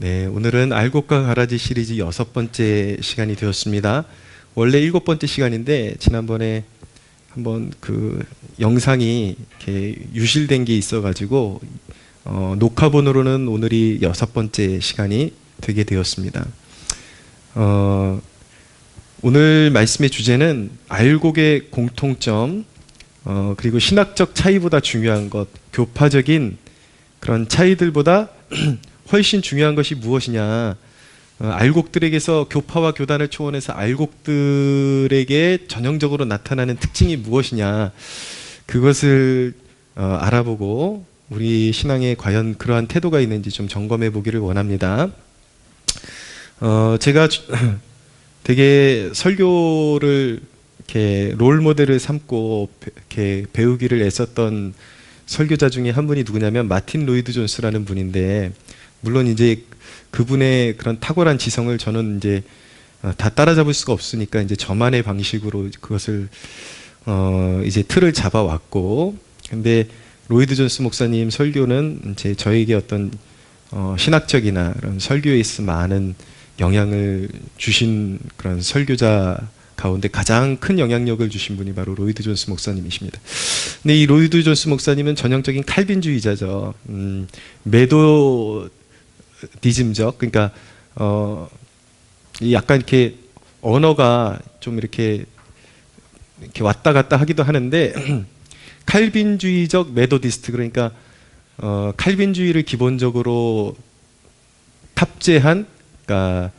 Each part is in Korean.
네, 오늘은 알곡과 가라지 시리즈 6번째 시간이 되었습니다. 원래 7번째 시간인데 지난번에 한번 그 영상이 이렇게 유실된 게 있어가지고 녹화본으로는 오늘이 6번째 시간이 되게 되었습니다. 오늘 말씀의 주제는 알곡의 공통점, 그리고 신학적 차이보다 중요한 것, 교파적인 그런 차이들보다 훨씬 중요한 것이 무엇이냐, 알곡들에게서 교파와 교단을 초월해서 알곡들에게 전형적으로 나타나는 특징이 무엇이냐, 그것을 알아보고 우리 신앙에 과연 그러한 태도가 있는지 좀 점검해 보기를 원합니다. 제가 되게 설교를 이렇게 롤 모델을 삼고 이렇게 배우기를 애썼던 설교자 중에 한 분이 누구냐면 마틴 로이드 존스라는 분인데, 물론 이제 그분의 그런 탁월한 지성을 저는 이제 다 따라잡을 수가 없으니까 이제 저만의 방식으로 그것을 이제 틀을 잡아왔고, 근데 로이드 존스 목사님 설교는 이제 저에게 어떤 신학적이나 그런 설교에 있어 많은 영향을 주신 그런 설교자 가운데 가장 큰 영향력을 주신 분이 바로 로이드 존스 목사님이십니다. 근데 이 로이드 존스 목사님은 전형적인 칼빈주의자죠. 메도디즘적, 그러니까 약간 이렇게 언어가 좀 이렇게 왔다 갔다 하기도 하는데 칼빈주의적 메도디스트, 그러니까 칼빈주의를 기본적으로 탑재한, 그러니까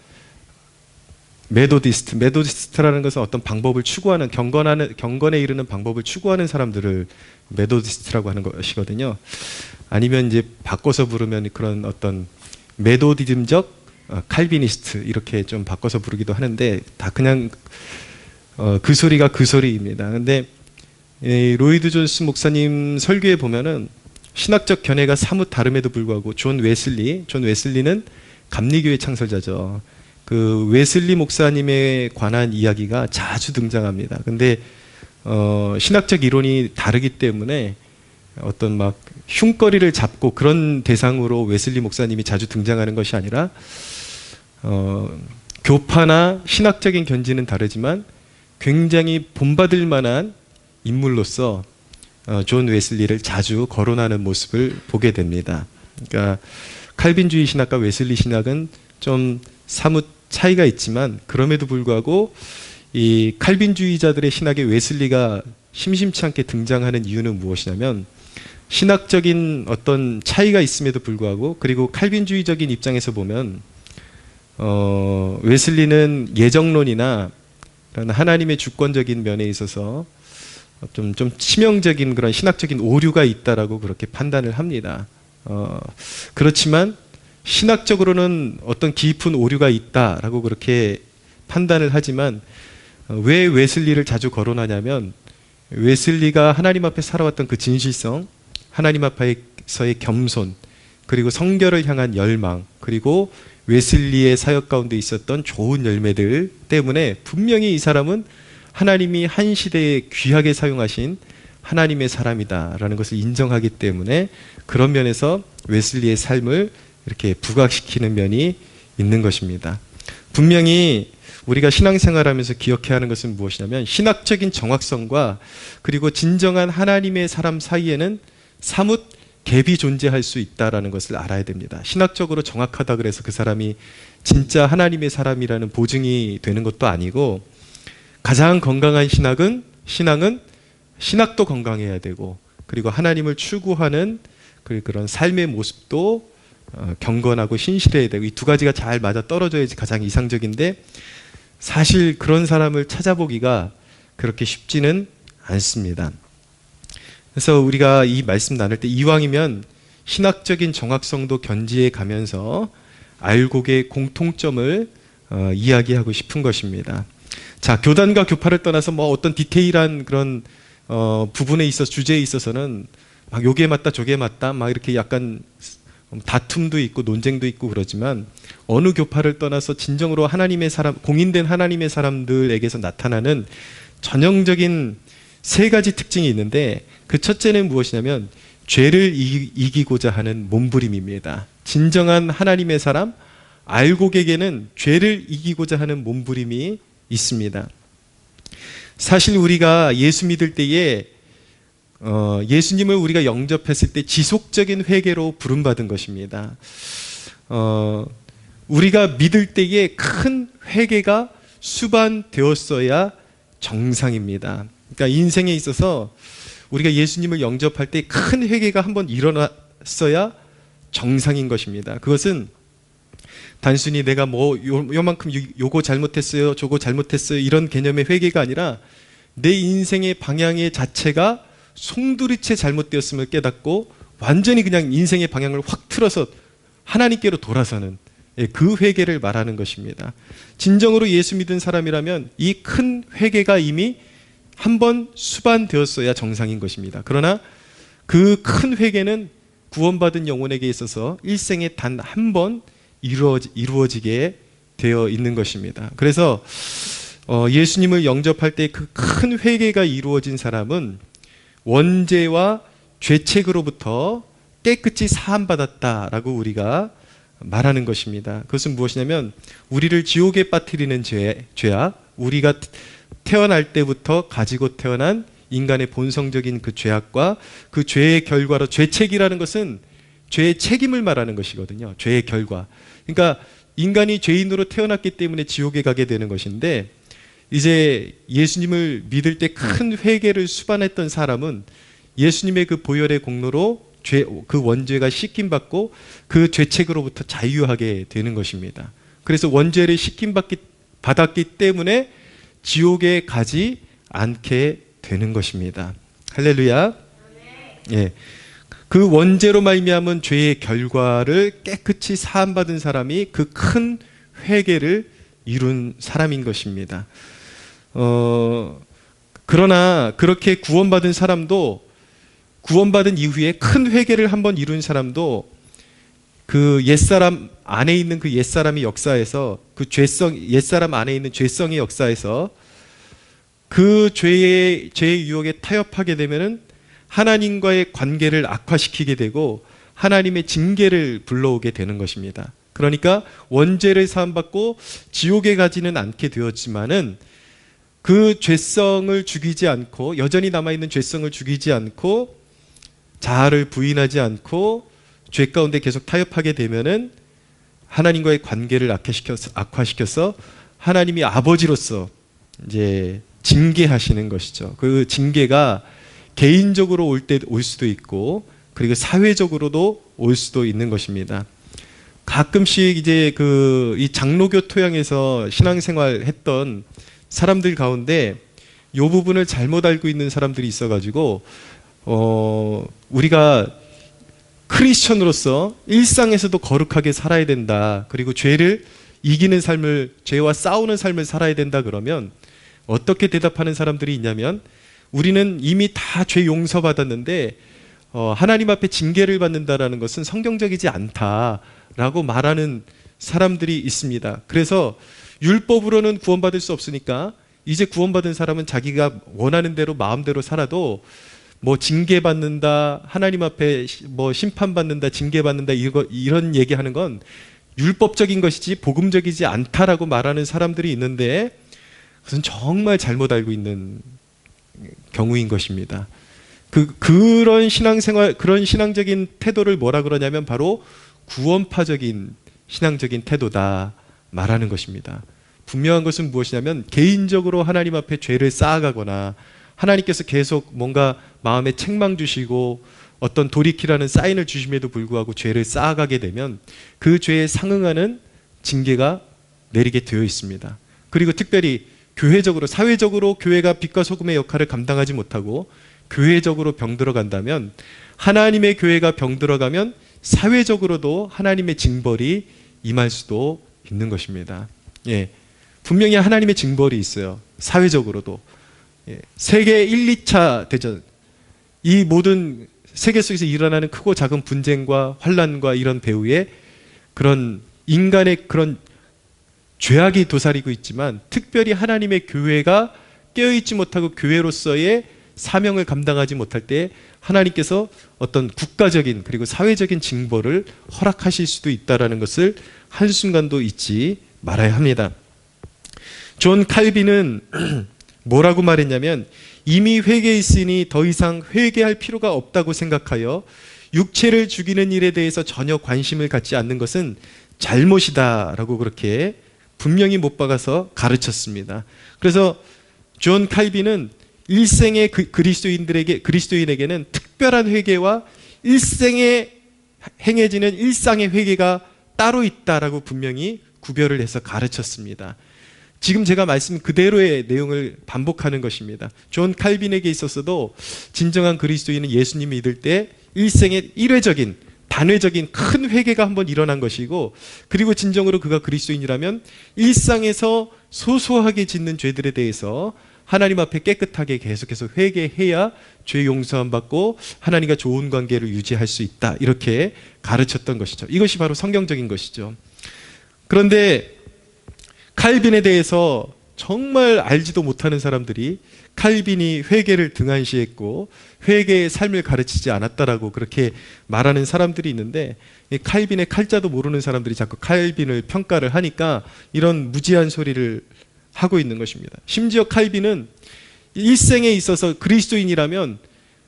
메도디스트라는 것은 어떤 방법을 추구하는, 경건에 이르는 방법을 추구하는 사람들을 메도디스트라고 하는 것이거든요. 아니면 이제 바꿔서 부르면 그런 어떤 메도디즘적 칼비니스트, 이렇게 좀 바꿔서 부르기도 하는데 다 그냥 그 소리가 그 소리입니다. 근데 로이드 존스 목사님 설교에 보면은 신학적 견해가 사뭇 다름에도 불구하고 존 웨슬리는 감리교회 창설자죠. 그 웨슬리 목사님에 관한 이야기가 자주 등장합니다. 근데 신학적 이론이 다르기 때문에 어떤 막 흉거리를 잡고 그런 대상으로 웨슬리 목사님이 자주 등장하는 것이 아니라 교파나 신학적인 견지는 다르지만 굉장히 본받을 만한 인물로서 존 웨슬리를 자주 거론하는 모습을 보게 됩니다. 그러니까 칼빈주의 신학과 웨슬리 신학은 좀 사뭇 차이가 있지만, 그럼에도 불구하고 이 칼빈주의자들의 신학에 웨슬리가 심심치 않게 등장하는 이유는 무엇이냐면, 신학적인 어떤 차이가 있음에도 불구하고, 그리고 칼빈주의적인 입장에서 보면 웨슬리는 예정론이나 하나님의 주권적인 면에 있어서 좀 치명적인 그런 신학적인 오류가 있다라고 그렇게 판단을 합니다. 그렇지만 신학적으로는 어떤 깊은 오류가 있다라고 그렇게 판단을 하지만, 왜 웨슬리를 자주 거론하냐면 웨슬리가 하나님 앞에 살아왔던 그 진실성, 하나님 앞에서의 겸손, 그리고 성결을 향한 열망, 그리고 웨슬리의 사역 가운데 있었던 좋은 열매들 때문에 분명히 이 사람은 하나님이 한 시대에 귀하게 사용하신 하나님의 사람이다라는 것을 인정하기 때문에, 그런 면에서 웨슬리의 삶을 이렇게 부각시키는 면이 있는 것입니다. 분명히 우리가 신앙생활하면서 기억해야 하는 것은 무엇이냐면, 신학적인 정확성과 그리고 진정한 하나님의 사람 사이에는 사뭇 갭이 존재할 수 있다는 것을 알아야 됩니다. 신학적으로 정확하다 그래서 그 사람이 진짜 하나님의 사람이라는 보증이 되는 것도 아니고, 가장 건강한 신앙은 신학도 건강해야 되고, 그리고 하나님을 추구하는 그런 삶의 모습도 경건하고 신실해야 되고, 이 두 가지가 잘 맞아 떨어져야지 가장 이상적인데, 사실 그런 사람을 찾아보기가 그렇게 쉽지는 않습니다. 그래서 우리가 이 말씀 나눌 때 이왕이면 신학적인 정확성도 견지해 가면서 알곡의 공통점을 이야기하고 싶은 것입니다. 자, 교단과 교파를 떠나서 뭐 어떤 디테일한 그런 부분에 있어서, 주제에 있어서는 막 요게 맞다 저게 맞다 막 이렇게 약간 다툼도 있고 논쟁도 있고 그러지만, 어느 교파를 떠나서 진정으로 하나님의 사람, 공인된 하나님의 사람들에게서 나타나는 전형적인 3가지 특징이 있는데, 그 첫째는 무엇이냐면 죄를 이기고자 하는 몸부림입니다. 진정한 하나님의 사람, 알곡에게는 죄를 이기고자 하는 몸부림이 있습니다. 사실 우리가 예수 믿을 때에 예수님을 우리가 영접했을 때 지속적인 회개로 부름받은 것입니다. 우리가 믿을 때에 큰 회개가 수반되었어야 정상입니다. 그러니까 인생에 있어서 우리가 예수님을 영접할 때 큰 회개가 한번 일어났어야 정상인 것입니다. 그것은 단순히 내가 뭐 요만큼 요거 잘못했어요, 저거 잘못했어요 이런 개념의 회개가 아니라 내 인생의 방향의 자체가 송두리째 잘못되었음을 깨닫고 완전히 그냥 인생의 방향을 확 틀어서 하나님께로 돌아서는 그 회개를 말하는 것입니다. 진정으로 예수 믿은 사람이라면 이 큰 회개가 이미 한번 수반되었어야 정상인 것입니다. 그러나 그 큰 회개는 구원받은 영혼에게 있어서 일생에 단 한 번 이루어지게 되어 있는 것입니다. 그래서 예수님을 영접할 때 그 큰 회개가 이루어진 사람은 원죄와 죄책으로부터 깨끗이 사함받았다라고 우리가 말하는 것입니다. 그것은 무엇이냐면 우리를 지옥에 빠뜨리는 죄악, 우리가 태어날 때부터 가지고 태어난 인간의 본성적인 그 죄악과 그 죄의 결과로, 죄책이라는 것은 죄의 책임을 말하는 것이거든요. 죄의 결과. 그러니까 인간이 죄인으로 태어났기 때문에 지옥에 가게 되는 것인데, 이제 예수님을 믿을 때 큰 회개를 수반했던 사람은 예수님의 그 보혈의 공로로 그 원죄가 씻김받고 그 죄책으로부터 자유하게 되는 것입니다. 그래서 원죄를 씻김받았기 때문에 지옥에 가지 않게 되는 것입니다. 할렐루야. 예. 그 원죄로 말미암은 죄의 결과를 깨끗이 사함받은 사람이 그 큰 회개를 이룬 사람인 것입니다. 그러나 그렇게 구원받은 사람도, 구원받은 이후에 큰 회개를 한번 이룬 사람도 그 옛사람 안에 있는 그 옛사람의 역사에서, 그 옛사람 안에 있는 죄성의 역사에서 그 죄의 유혹에 타협하게 되면은 하나님과의 관계를 악화시키게 되고 하나님의 징계를 불러오게 되는 것입니다. 그러니까 원죄를 사함받고 지옥에 가지는 않게 되었지만은 그 죄성을 죽이지 않고, 여전히 남아있는 죄성을 죽이지 않고 자아를 부인하지 않고 죄 가운데 계속 타협하게 되면은 하나님과의 관계를 악화시켜서 하나님이 아버지로서 이제 징계하시는 것이죠. 그 징계가 개인적으로 올 수도 있고, 그리고 사회적으로도 올 수도 있는 것입니다. 가끔씩 이제 이 장로교 토양에서 신앙생활 했던 사람들 가운데 이 부분을 잘못 알고 있는 사람들이 있어가지고, 우리가 크리스천으로서 일상에서도 거룩하게 살아야 된다, 그리고 죄를 이기는 삶을, 죄와 싸우는 삶을 살아야 된다 그러면 어떻게 대답하는 사람들이 있냐면, 우리는 이미 다 죄 용서받았는데 하나님 앞에 징계를 받는다라는 것은 성경적이지 않다라고 말하는 사람들이 있습니다. 그래서 율법으로는 구원받을 수 없으니까 이제 구원받은 사람은 자기가 원하는 대로 마음대로 살아도 뭐 징계받는다, 하나님 앞에 뭐 심판받는다, 징계받는다, 이런 얘기하는 건 율법적인 것이지 복음적이지 않다라고 말하는 사람들이 있는데, 그것은 정말 잘못 알고 있는 경우인 것입니다. 그런 신앙생활, 그런 신앙적인 태도를 뭐라 그러냐면 바로 구원파적인 신앙적인 태도다 말하는 것입니다. 분명한 것은 무엇이냐면, 개인적으로 하나님 앞에 죄를 쌓아가거나 하나님께서 계속 뭔가 마음에 책망 주시고 어떤 돌이키라는 사인을 주심에도 불구하고 죄를 쌓아가게 되면 그 죄에 상응하는 징계가 내리게 되어 있습니다. 그리고 특별히 교회적으로, 사회적으로 교회가 빛과 소금의 역할을 감당하지 못하고 교회적으로 병들어간다면, 하나님의 교회가 병들어가면 사회적으로도 하나님의 징벌이 임할 수도 있는 것입니다. 예, 분명히 하나님의 징벌이 있어요. 사회적으로도. 예, 세계 1, 2차 대전, 이 모든 세계 속에서 일어나는 크고 작은 분쟁과 환란과 이런 배후에 그런 인간의 그런 죄악이 도사리고 있지만, 특별히 하나님의 교회가 깨어있지 못하고 교회로서의 사명을 감당하지 못할 때 하나님께서 어떤 국가적인 그리고 사회적인 징벌을 허락하실 수도 있다는 것을 한순간도 잊지 말아야 합니다. 존 칼빈은 뭐라고 말했냐면, 이미 회개했으니 더 이상 회개할 필요가 없다고 생각하여 육체를 죽이는 일에 대해서 전혀 관심을 갖지 않는 것은 잘못이다 라고 그렇게 분명히 못 박아서 가르쳤습니다. 그래서 존 칼빈은 일생의 그리스도인에게는 특별한 회개와 일생에 행해지는 일상의 회개가 따로 있다라고 분명히 구별을 해서 가르쳤습니다. 지금 제가 말씀 그대로의 내용을 반복하는 것입니다. 존 칼빈에게 있어서도 진정한 그리스도인은 예수님 믿을 때 일생의 일회적인 단회적인 큰 회개가 한번 일어난 것이고, 그리고 진정으로 그가 그리스도인이라면 일상에서 소소하게 짓는 죄들에 대해서 하나님 앞에 깨끗하게 계속해서 회개해야 죄 용서함 받고 하나님과 좋은 관계를 유지할 수 있다, 이렇게 가르쳤던 것이죠. 이것이 바로 성경적인 것이죠. 그런데 칼빈에 대해서 정말 알지도 못하는 사람들이 칼빈이 회개를 등한시했고 회개의 삶을 가르치지 않았다라고 그렇게 말하는 사람들이 있는데, 칼빈의 칼자도 모르는 사람들이 자꾸 칼빈을 평가를 하니까 이런 무지한 소리를 하고 있는 것입니다. 심지어 칼빈은 일생에 있어서 그리스도인이라면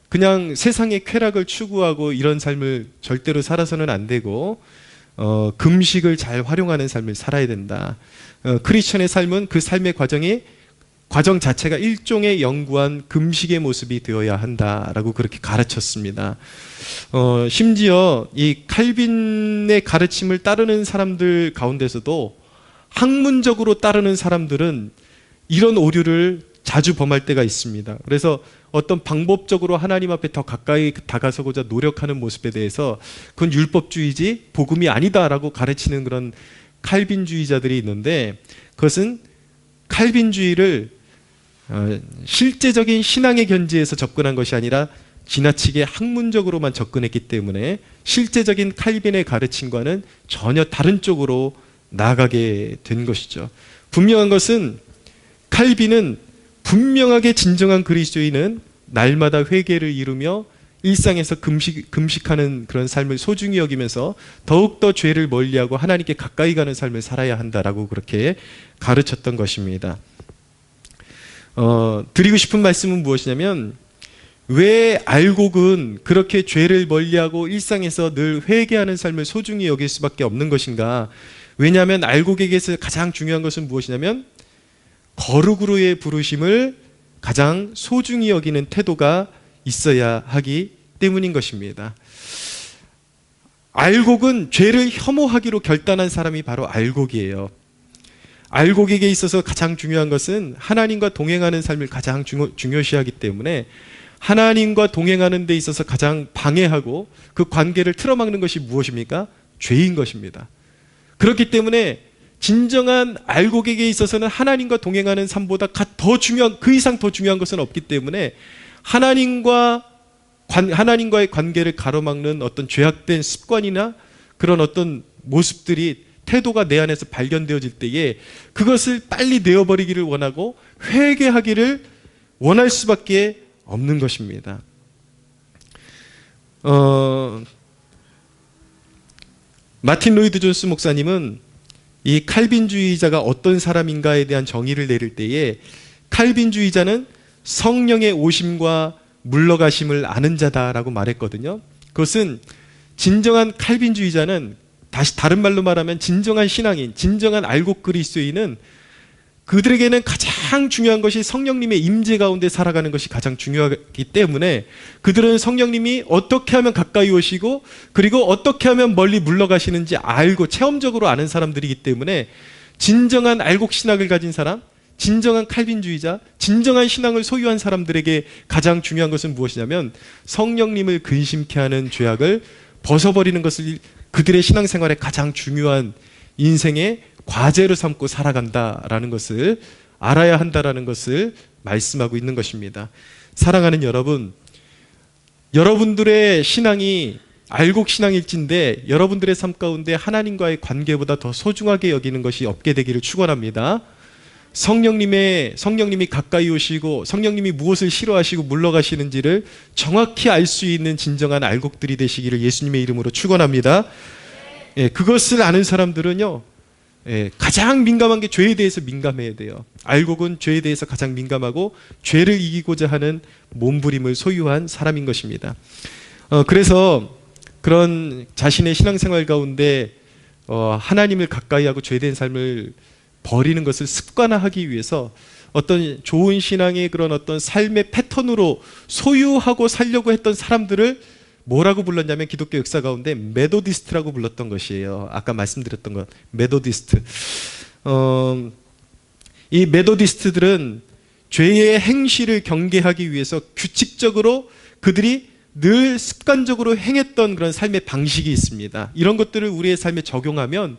그냥 세상의 쾌락을 추구하고 이런 삶을 절대로 살아서는 안 되고 금식을 잘 활용하는 삶을 살아야 된다. 크리스천의 삶은 그 삶의 과정 자체가 일종의 영구한 금식의 모습이 되어야 한다라고 그렇게 가르쳤습니다. 심지어 이 칼빈의 가르침을 따르는 사람들 가운데서도 학문적으로 따르는 사람들은 이런 오류를 자주 범할 때가 있습니다. 그래서 어떤 방법적으로 하나님 앞에 더 가까이 다가서고자 노력하는 모습에 대해서 그건 율법주의지 복음이 아니다라고 가르치는 그런 칼빈주의자들이 있는데, 그것은 칼빈주의를 실제적인 신앙의 견지에서 접근한 것이 아니라 지나치게 학문적으로만 접근했기 때문에 실제적인 칼빈의 가르침과는 전혀 다른 쪽으로 나아가게 된 것이죠. 분명한 것은 칼빈은 분명하게 진정한 그리스도인은 날마다 회개를 이루며 일상에서 금식하는 그런 삶을 소중히 여기면서 더욱더 죄를 멀리하고 하나님께 가까이 가는 삶을 살아야 한다라고 그렇게 가르쳤던 것입니다. 드리고 싶은 말씀은 무엇이냐면, 왜 알곡은 그렇게 죄를 멀리하고 일상에서 늘 회개하는 삶을 소중히 여길 수밖에 없는 것인가? 왜냐하면 알곡에게서 가장 중요한 것은 무엇이냐면 거룩으로의 부르심을 가장 소중히 여기는 태도가 있어야 하기 때문인 것입니다. 알곡은 죄를 혐오하기로 결단한 사람이 바로 알곡이에요. 알곡에게 있어서 가장 중요한 것은 하나님과 동행하는 삶을 가장 중요시하기 때문에 하나님과 동행하는 데 있어서 가장 방해하고 그 관계를 틀어막는 것이 무엇입니까? 죄인 것입니다. 그렇기 때문에 진정한 알곡에게 있어서는 하나님과 동행하는 삶보다 그 이상 더 중요한 것은 없기 때문에 하나님과의 관계를 가로막는 어떤 죄악된 습관이나 그런 어떤 모습들이, 태도가 내 안에서 발견되어질 때에 그것을 빨리 내어버리기를 원하고 회개하기를 원할 수밖에 없는 것입니다. 마틴 로이드 존스 목사님은 이 칼빈주의자가 어떤 사람인가에 대한 정의를 내릴 때에 칼빈주의자는 성령의 오심과 물러가심을 아는 자다라고 말했거든요. 그것은 진정한 칼빈주의자는, 다른 말로 말하면 진정한 신앙인, 진정한 알곡 그리스도인은 그들에게는 가장 중요한 것이 성령님의 임재 가운데 살아가는 것이 가장 중요하기 때문에 그들은 성령님이 어떻게 하면 가까이 오시고 그리고 어떻게 하면 멀리 물러가시는지 알고 체험적으로 아는 사람들이기 때문에 진정한 알곡 신학을 가진 사람, 진정한 칼빈주의자, 진정한 신앙을 소유한 사람들에게 가장 중요한 것은 무엇이냐면 성령님을 근심케 하는 죄악을 벗어버리는 것을 그들의 신앙생활의 가장 중요한 인생의 과제로 삼고 살아간다라는 것을 알아야 한다라는 것을 말씀하고 있는 것입니다. 사랑하는 여러분, 여러분들의 신앙이 알곡 신앙일진데 여러분들의 삶 가운데 하나님과의 관계보다 더 소중하게 여기는 것이 없게 되기를 축원합니다. 성령님이 가까이 오시고 성령님이 무엇을 싫어하시고 물러가시는지를 정확히 알 수 있는 진정한 알곡들이 되시기를 예수님의 이름으로 축원합니다. 예, 그것을 아는 사람들은요, 예, 가장 민감한 게 죄에 대해서 민감해야 돼요. 알곡은 죄에 대해서 가장 민감하고 죄를 이기고자 하는 몸부림을 소유한 사람인 것입니다. 그래서 그런 자신의 신앙생활 가운데 하나님을 가까이 하고 죄된 삶을 버리는 것을 습관화하기 위해서 어떤 좋은 신앙의 그런 어떤 삶의 패턴으로 소유하고 살려고 했던 사람들을 뭐라고 불렀냐면 기독교 역사 가운데 메도디스트라고 불렀던 것이에요. 아까 말씀드렸던 것, 메도디스트. 이 메도디스트들은 죄의 행실을 경계하기 위해서 규칙적으로 그들이 늘 습관적으로 행했던 그런 삶의 방식이 있습니다. 이런 것들을 우리의 삶에 적용하면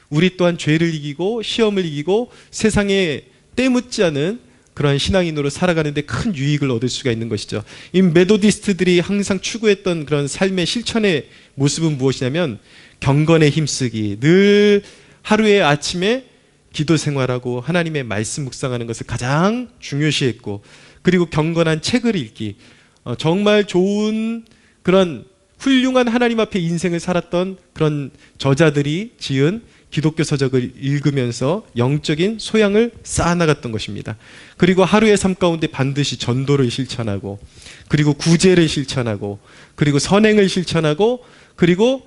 우리 또한 죄를 이기고 시험을 이기고 세상에 때묻지 않은 그러한 신앙인으로 살아가는데 큰 유익을 얻을 수가 있는 것이죠. 이 메도디스트들이 항상 추구했던 그런 삶의 실천의 모습은 무엇이냐면 경건에 힘쓰기, 늘 하루의 아침에 기도 생활하고 하나님의 말씀 묵상하는 것을 가장 중요시했고, 그리고 경건한 책을 읽기, 정말 좋은 그런 훌륭한 하나님 앞에 인생을 살았던 그런 저자들이 지은 기독교 서적을 읽으면서 영적인 소양을 쌓아나갔던 것입니다. 그리고 하루의 삶 가운데 반드시 전도를 실천하고, 그리고 구제를 실천하고, 그리고 선행을 실천하고, 그리고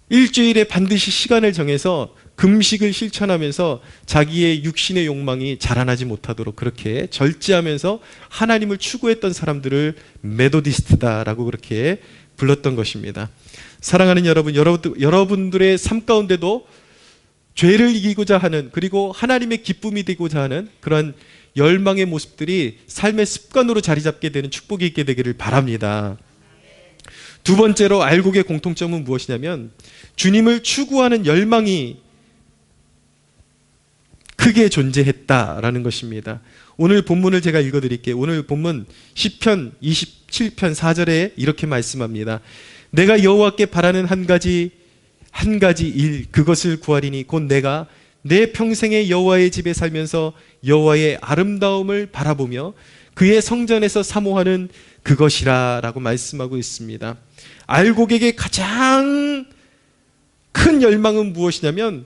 일주일에 반드시 시간을 정해서 금식을 실천하면서 자기의 육신의 욕망이 자라나지 못하도록 그렇게 절제하면서 하나님을 추구했던 사람들을 메도디스트다라고 그렇게 불렀던 것입니다. 사랑하는 여러분들의 삶 가운데도 죄를 이기고자 하는, 그리고 하나님의 기쁨이 되고자 하는 그런 열망의 모습들이 삶의 습관으로 자리 잡게 되는 축복이 있게 되기를 바랍니다. 두 번째로 알곡의 공통점은 무엇이냐면 주님을 추구하는 열망이 크게 존재했다라는 것입니다. 오늘 본문을 제가 읽어드릴게요. 오늘 본문 시편 27편 4절에 이렇게 말씀합니다. 내가 여호와께 바라는 한 가지 일, 그것을 구하리니 곧 내가 내 평생에 여호와의 집에 살면서 여호와의 아름다움을 바라보며 그의 성전에서 사모하는 그것이라 라고 말씀하고 있습니다. 알곡에게 가장 큰 열망은 무엇이냐면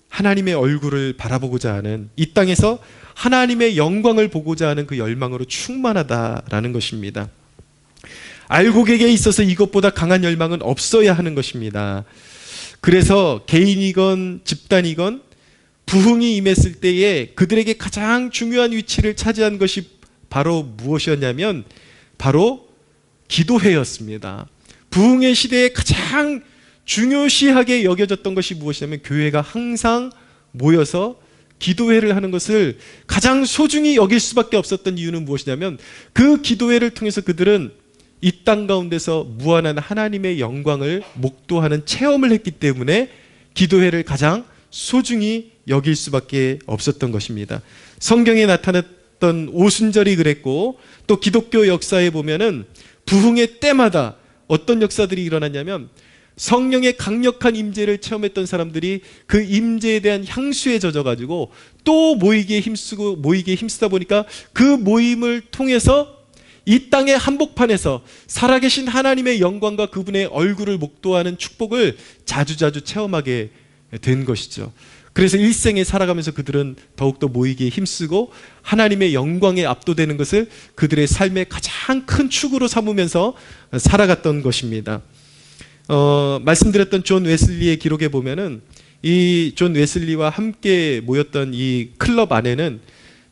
하나님의 얼굴을 바라보고자 하는, 이 땅에서 하나님의 영광을 보고자 하는 그 열망으로 충만하다라는 것입니다. 알곡에게 있어서 이것보다 강한 열망은 없어야 하는 것입니다. 그래서 개인이건 집단이건 부흥이 임했을 때에 그들에게 가장 중요한 위치를 차지한 것이 바로 무엇이었냐면 바로 기도회였습니다. 부흥의 시대에 가장 중요시하게 여겨졌던 것이 무엇이냐면 교회가 항상 모여서 기도회를 하는 것을 가장 소중히 여길 수밖에 없었던 이유는 무엇이냐면 그 기도회를 통해서 그들은 이 땅 가운데서 무한한 하나님의 영광을 목도하는 체험을 했기 때문에 기도회를 가장 소중히 여길 수밖에 없었던 것입니다. 성경에 나타났던 오순절이 그랬고, 또 기독교 역사에 보면은 부흥의 때마다 어떤 역사들이 일어났냐면 성령의 강력한 임재를 체험했던 사람들이 그 임재에 대한 향수에 젖어가지고 또 모이기에 힘쓰다 보니까 그 모임을 통해서 이 땅의 한복판에서 살아계신 하나님의 영광과 그분의 얼굴을 목도하는 축복을 자주자주 체험하게 된 것이죠. 그래서 일생에 살아가면서 그들은 더욱더 모이기에 힘쓰고 하나님의 영광에 압도되는 것을 그들의 삶의 가장 큰 축으로 삼으면서 살아갔던 것입니다. 말씀드렸던 존 웨슬리의 기록에 보면은 이 존 웨슬리와 함께 모였던 이 클럽 안에는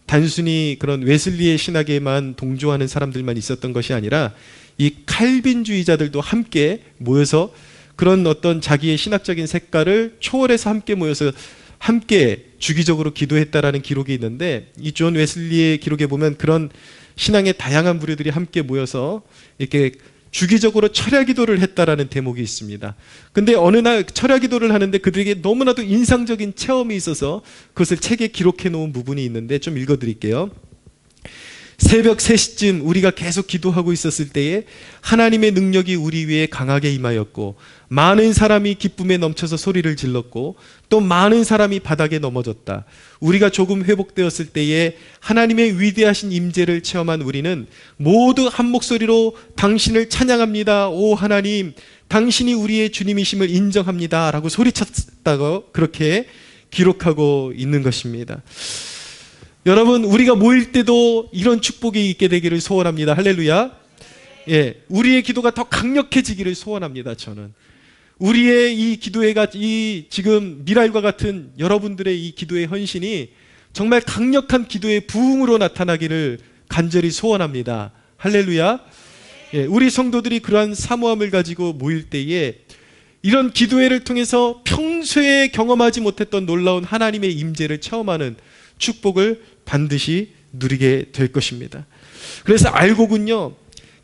단순히 그런 웨슬리의 신학에만 동조하는 사람들만 있었던 것이 아니라 이 칼빈주의자들도 함께 모여서 그런 어떤 자기의 신학적인 색깔을 초월해서 함께 모여서 함께 주기적으로 기도했다라는 기록이 있는데, 이 존 웨슬리의 기록에 보면 그런 신앙의 다양한 부류들이 함께 모여서 이렇게 주기적으로 철야 기도를 했다라는 대목이 있습니다. 근데 어느 날 철야 기도를 하는데 그들에게 너무나도 인상적인 체험이 있어서 그것을 책에 기록해 놓은 부분이 있는데 좀 읽어드릴게요. 새벽 3시쯤 우리가 계속 기도하고 있었을 때에 하나님의 능력이 우리 위에 강하게 임하였고, 많은 사람이 기쁨에 넘쳐서 소리를 질렀고, 또 많은 사람이 바닥에 넘어졌다. 우리가 조금 회복되었을 때에 하나님의 위대하신 임재를 체험한 우리는 모두 한 목소리로 당신을 찬양합니다. 오 하나님, 당신이 우리의 주님이심을 인정합니다 라고 소리쳤다고 그렇게 기록하고 있는 것입니다. 여러분, 우리가 모일 때도 이런 축복이 있게 되기를 소원합니다. 할렐루야. 예, 우리의 기도가 더 강력해지기를 소원합니다. 저는 우리의 이 기도회가, 이 지금 미랄과 같은 여러분들의 이 기도의 헌신이 정말 강력한 기도의 부흥으로 나타나기를 간절히 소원합니다. 할렐루야. 예, 우리 성도들이 그러한 사모함을 가지고 모일 때에 이런 기도회를 통해서 평소에 경험하지 못했던 놀라운 하나님의 임재를 체험하는 축복을 반드시 누리게 될 것입니다. 그래서 알곡은요,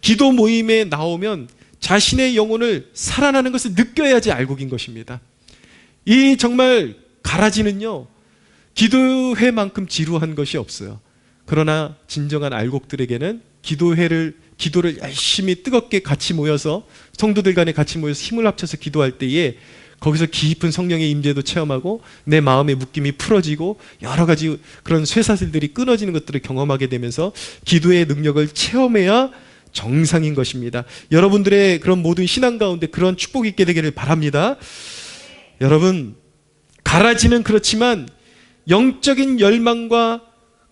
기도 모임에 나오면 자신의 영혼을 살아나는 것을 느껴야지 알곡인 것입니다. 이 정말 가라지는요, 기도회만큼 지루한 것이 없어요. 그러나 진정한 알곡들에게는 기도를 열심히 뜨겁게 같이 모여서, 성도들 간에 같이 모여서 힘을 합쳐서 기도할 때에 거기서 깊은 성령의 임재도 체험하고 내 마음의 묶임이 풀어지고 여러 가지 그런 쇠사슬들이 끊어지는 것들을 경험하게 되면서 기도의 능력을 체험해야 정상인 것입니다. 여러분들의 그런 모든 신앙 가운데 그런 축복이 있게 되기를 바랍니다. 여러분, 가라지는 그렇지만 영적인 열망과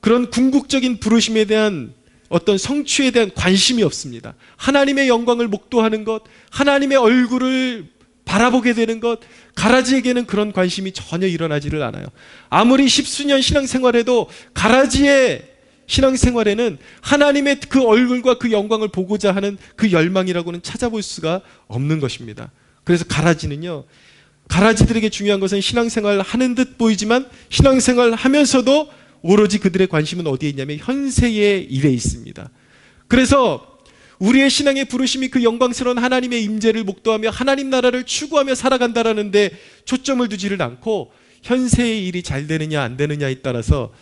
그런 궁극적인 부르심에 대한 어떤 성취에 대한 관심이 없습니다. 하나님의 영광을 목도하는 것, 하나님의 얼굴을 바라보게 되는 것, 가라지에게는 그런 관심이 전혀 일어나지를 않아요. 아무리 십수년 신앙생활해도 가라지의 신앙생활에는 하나님의 그 얼굴과 그 영광을 보고자 하는 그 열망이라고는 찾아볼 수가 없는 것입니다. 그래서 가라지는요, 가라지들에게 중요한 것은 신앙생활 하는 듯 보이지만 신앙생활 하면서도 오로지 그들의 관심은 어디에 있냐면 현세의 일에 있습니다. 그래서 우리의 신앙의 부르심이 그 영광스러운 하나님의 임재를 목도하며 하나님 나라를 추구하며 살아간다라는 데 초점을 두지를 않고 현세의 일이 잘 되느냐 안 되느냐에 따라서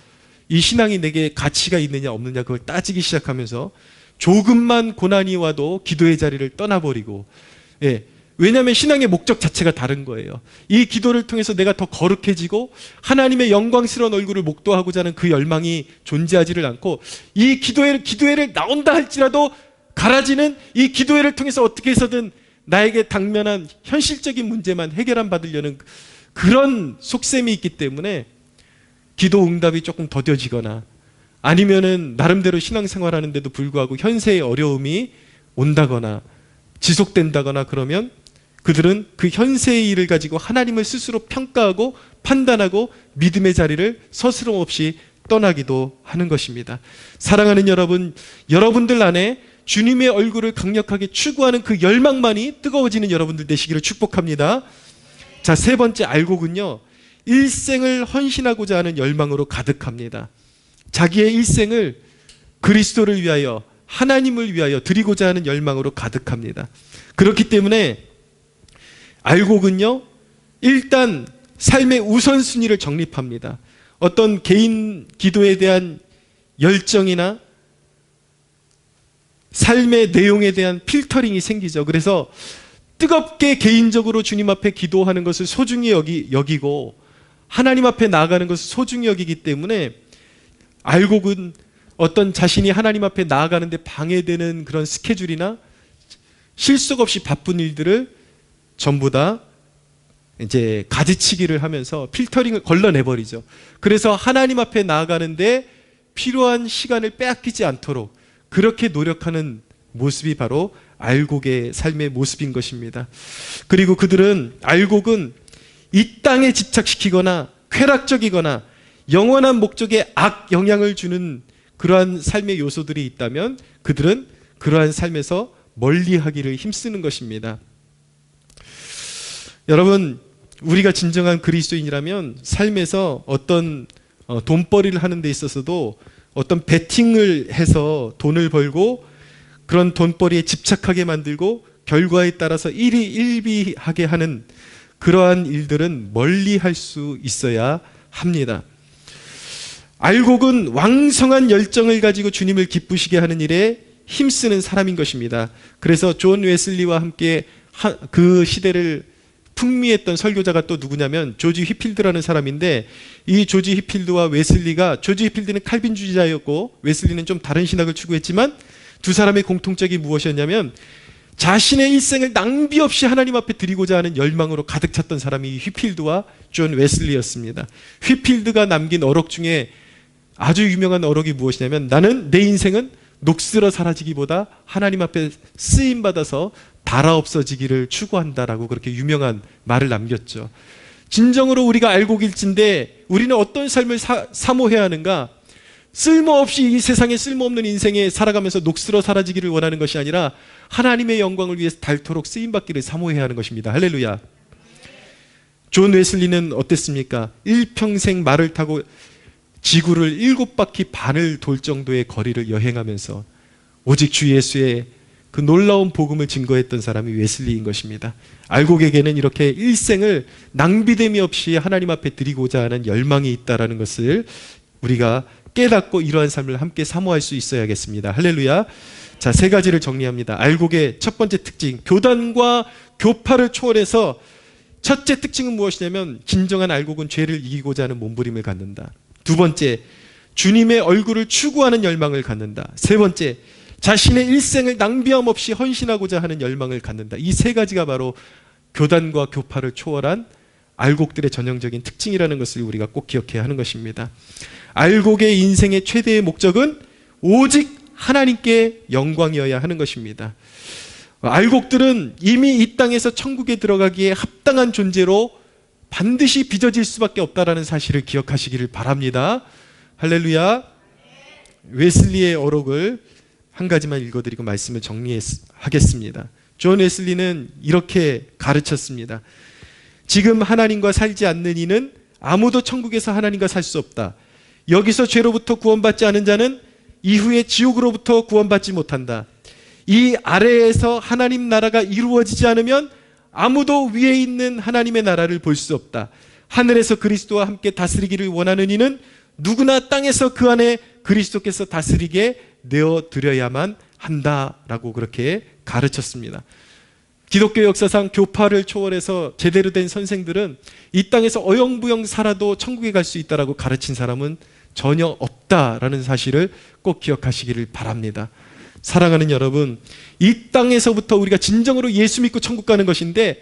이 신앙이 내게 가치가 있느냐 없느냐 그걸 따지기 시작하면서 조금만 고난이 와도 기도의 자리를 떠나버리고, 예, 왜냐하면 신앙의 목적 자체가 다른 거예요. 이 기도를 통해서 내가 더 거룩해지고 하나님의 영광스러운 얼굴을 목도하고자 하는 그 열망이 존재하지를 않고, 이 기도회를 나온다 할지라도 가라지는 이 기도회를 통해서 어떻게 해서든 나에게 당면한 현실적인 문제만 해결안 받으려는 그런 속셈이 있기 때문에 기도 응답이 조금 더뎌지거나 아니면은 나름대로 신앙생활 하는데도 불구하고 현세의 어려움이 온다거나 지속된다거나 그러면 그들은 그 현세의 일을 가지고 하나님을 스스로 평가하고 판단하고 믿음의 자리를 서스럼 없이 떠나기도 하는 것입니다. 사랑하는 여러분, 여러분들 안에 주님의 얼굴을 강력하게 추구하는 그 열망만이 뜨거워지는 여러분들 되시기를 축복합니다. 자, 세 번째 알곡은요, 일생을 헌신하고자 하는 열망으로 가득합니다. 자기의 일생을 그리스도를 위하여, 하나님을 위하여 드리고자 하는 열망으로 가득합니다. 그렇기 때문에 알곡은요, 일단 삶의 우선순위를 정립합니다. 어떤 개인 기도에 대한 열정이나 삶의 내용에 대한 필터링이 생기죠. 그래서 뜨겁게 개인적으로 주님 앞에 기도하는 것을 소중히 여기고 하나님 앞에 나아가는 것을 소중히 여기기 때문에 알곡은 어떤 자신이 하나님 앞에 나아가는데 방해되는 그런 스케줄이나 실속 없이 바쁜 일들을 전부 다 이제 가지치기를 하면서 필터링을 걸러내버리죠. 그래서 하나님 앞에 나아가는데 필요한 시간을 빼앗기지 않도록 그렇게 노력하는 모습이 바로 알곡의 삶의 모습인 것입니다. 그리고 그들은, 알곡은 이 땅에 집착시키거나 쾌락적이거나 영원한 목적에 악 영향을 주는 그러한 삶의 요소들이 있다면 그들은 그러한 삶에서 멀리하기를 힘쓰는 것입니다. 여러분, 우리가 진정한 그리스도인이라면 삶에서 어떤 돈벌이를 하는 데 있어서도 어떤 베팅을 해서 돈을 벌고 그런 돈벌이에 집착하게 만들고 결과에 따라서 일희일비하게 하는 그러한 일들은 멀리 할 수 있어야 합니다. 알곡은 왕성한 열정을 가지고 주님을 기쁘시게 하는 일에 힘쓰는 사람인 것입니다. 그래서 존 웨슬리와 함께 그 시대를 풍미했던 설교자가 또 누구냐면 조지 휘필드라는 사람인데, 이 조지 휘필드와 웨슬리가, 조지 휘필드는 칼빈주의자였고 웨슬리는 좀 다른 신학을 추구했지만 두 사람의 공통점이 무엇이었냐면 자신의 일생을 낭비 없이 하나님 앞에 드리고자 하는 열망으로 가득 찼던 사람이 휘필드와 존 웨슬리였습니다. 휘필드가 남긴 어록 중에 아주 유명한 어록이 무엇이냐면, 나는 내 인생은 녹슬어 사라지기보다 하나님 앞에 쓰임받아서 달아 없어지기를 추구한다라고 그렇게 유명한 말을 남겼죠. 진정으로 우리가 알곡일진데 우리는 어떤 삶을 사모해야 하는가? 쓸모없이 이 세상에 쓸모없는 인생에 살아가면서 녹슬어 사라지기를 원하는 것이 아니라 하나님의 영광을 위해서 닳도록 쓰임받기를 사모해야 하는 것입니다. 할렐루야. 존 웨슬리는 어땠습니까? 일평생 말을 타고 지구를 7바퀴 반을 돌 정도의 거리를 여행하면서 오직 주 예수의 그 놀라운 복음을 증거했던 사람이 웨슬리인 것입니다. 알곡에게는 이렇게 일생을 낭비됨이 없이 하나님 앞에 드리고자 하는 열망이 있다는 것을 우리가 깨닫고 이러한 삶을 함께 사모할 수 있어야겠습니다. 할렐루야. 자, 세 가지를 정리합니다. 알곡의 첫 번째 특징, 교단과 교파를 초월해서 첫째 특징은 무엇이냐면 진정한 알곡은 죄를 이기고자 하는 몸부림을 갖는다. 두 번째, 주님의 얼굴을 추구하는 열망을 갖는다. 세 번째, 자신의 일생을 낭비함 없이 헌신하고자 하는 열망을 갖는다. 이 세 가지가 바로 교단과 교파를 초월한 알곡들의 전형적인 특징이라는 것을 우리가 꼭 기억해야 하는 것입니다. 알곡의 인생의 최대의 목적은 오직 하나님께 영광이어야 하는 것입니다. 알곡들은 이미 이 땅에서 천국에 들어가기에 합당한 존재로 반드시 빚어질 수밖에 없다는 사실을 기억하시기를 바랍니다. 할렐루야. 웨슬리의 어록을 한 가지만 읽어드리고 말씀을 정리하겠습니다. 존 웨슬리는 이렇게 가르쳤습니다. 지금 하나님과 살지 않는 이는 아무도 천국에서 하나님과 살 수 없다. 여기서 죄로부터 구원받지 않은 자는 이후에 지옥으로부터 구원받지 못한다. 이 아래에서 하나님 나라가 이루어지지 않으면 아무도 위에 있는 하나님의 나라를 볼 수 없다. 하늘에서 그리스도와 함께 다스리기를 원하는 이는 누구나 땅에서 그 안에 그리스도께서 다스리게 내어드려야만 한다라고 그렇게 가르쳤습니다. 기독교 역사상 교파를 초월해서 제대로 된 선생들은 이 땅에서 어영부영 살아도 천국에 갈 수 있다라고 가르친 사람은 전혀 없다라는 사실을 꼭 기억하시기를 바랍니다. 사랑하는 여러분, 이 땅에서부터 우리가 진정으로 예수 믿고 천국 가는 것인데,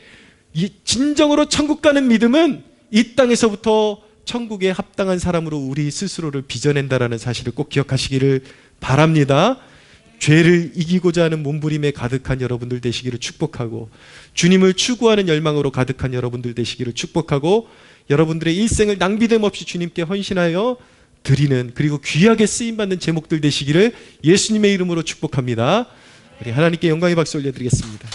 이 진정으로 천국 가는 믿음은 이 땅에서부터 천국에 합당한 사람으로 우리 스스로를 빚어낸다라는 사실을 꼭 기억하시기를 바랍니다. 죄를 이기고자 하는 몸부림에 가득한 여러분들 되시기를 축복하고, 주님을 추구하는 열망으로 가득한 여러분들 되시기를 축복하고, 여러분들의 일생을 낭비됨 없이 주님께 헌신하여 드리는, 그리고 귀하게 쓰임받는 제목들 되시기를 예수님의 이름으로 축복합니다. 우리 하나님께 영광의 박수 올려드리겠습니다.